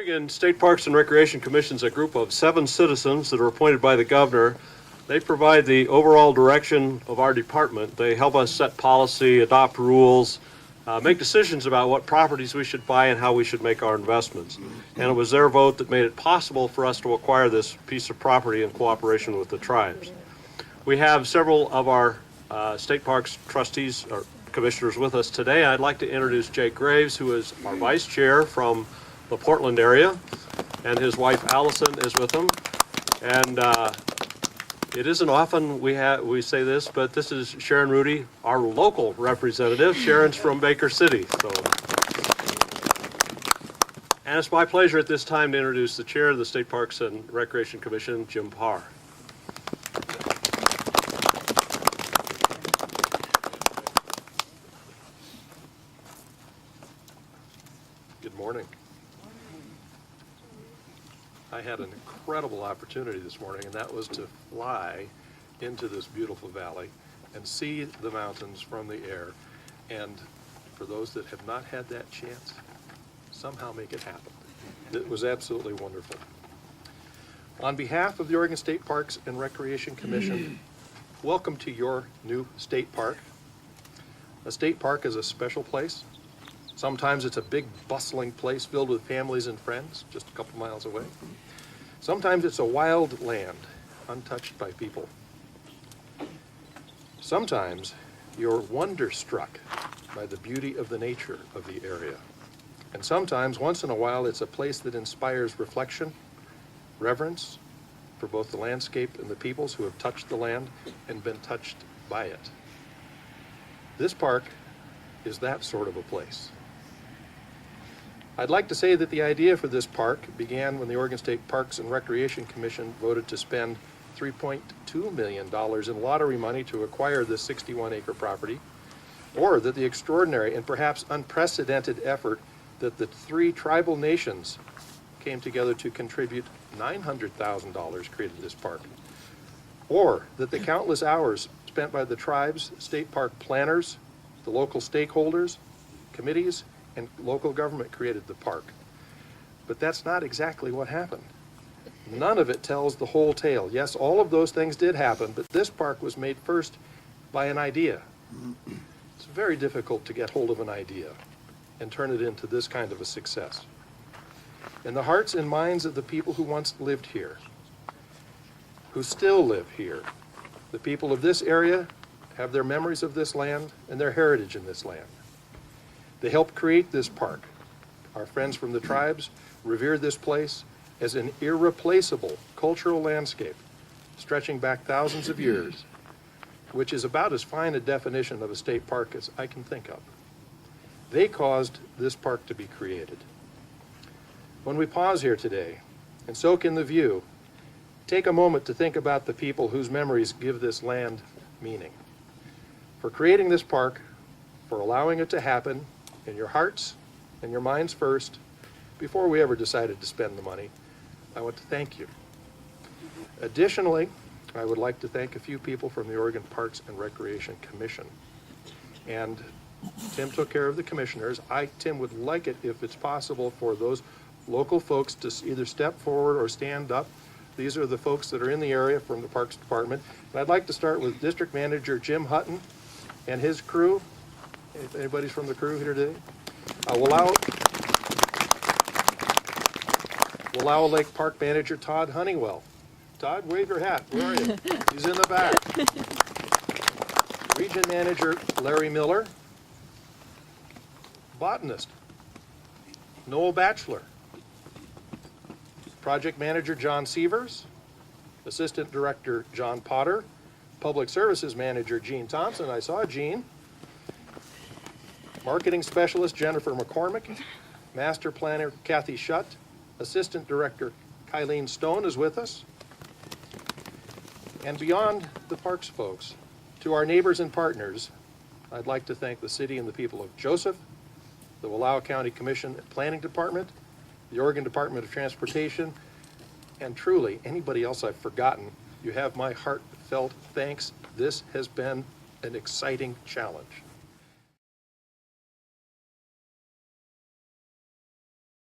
Oregon State Parks and Recreation Commission is a group of 7 citizens that are appointed by the governor. They provide the overall direction of our department. They help us set policy, adopt rules, make decisions about what properties we should buy and how we should make our investments. And it was their vote that made it possible for us to acquire this piece of property in cooperation with the tribes. We have several of our state parks trustees or commissioners with us today. I'd like to introduce Jake Graves, who is our vice chair from the Portland area, and his wife Allison is with him. And it isn't often we say this, but this is Sharon Rudy, our local representative. Sharon's from Baker City. And it's my pleasure at this time to introduce the chair of the State Parks and Recreation Commission, Jim Parr. Good morning. I had an incredible opportunity this morning, and that was to fly into this beautiful valley and see the mountains from the air. And for those that have not had that chance, somehow make it happen. It was absolutely wonderful. On behalf of the Oregon State Parks and Recreation Commission, welcome to your new state park. A state park is a special place. Sometimes it's a big bustling place filled with families and friends just a couple miles away. Sometimes it's a wild land untouched by people. Sometimes you're wonderstruck by the beauty of the nature of the area. And sometimes, once in a while, it's a place that inspires reflection, reverence for both the landscape and the peoples who have touched the land and been touched by it. This park is that sort of a place. I'd like to say that the idea for this park began when the Oregon State Parks and Recreation Commission voted to spend $3.2 million in lottery money to acquire this 61-acre property, or that the extraordinary and perhaps unprecedented effort that the 3 tribal nations came together to contribute $900,000 created this park, or that the countless hours spent by the tribes, state park planners, the local stakeholders, committees, and local government created the park. But that's not exactly what happened. None of it tells the whole tale. Yes, all of those things did happen, but this park was made first by an idea. It's very difficult to get hold of an idea and turn it into this kind of a success. In the hearts and minds of the people who once lived here, who still live here, the people of this area have their memories of this land and their heritage in this land. They helped create this park. Our friends from the tribes revere this place as an irreplaceable cultural landscape stretching back thousands of years, which is about as fine a definition of a state park as I can think of. They caused this park to be created. When we pause here today and soak in the view, take a moment to think about the people whose memories give this land meaning. For creating this park, for allowing it to happen in your hearts and your minds first, before we ever decided to spend the money, I want to thank you. Additionally, I would like to thank a few people from the Oregon Parks and Recreation Commission. And Tim took care of the commissioners. Tim would like it if it's possible for those local folks to either step forward or stand up. These are the folks that are in the area from the Parks Department. And I'd like to start with District Manager Jim Hutton and his crew. If anybody's from the crew here today, Willow Lake Park Manager Todd Honeywell. Todd, wave your hat. Where are you? He's in the back. Region Manager Larry Miller. Botanist Noel Batchelor. Project Manager John Sievers. Assistant Director John Potter. Public Services Manager Gene Thompson. I saw Gene. Marketing Specialist Jennifer McCormick, Master Planner Kathy Shutt, Assistant Director Kylene Stone is with us. And beyond the parks folks, to our neighbors and partners, I'd like to thank the city and the people of Joseph, the Wallowa County Commission and Planning Department, the Oregon Department of Transportation, and truly anybody else I've forgotten. You have my heartfelt thanks. This has been an exciting challenge.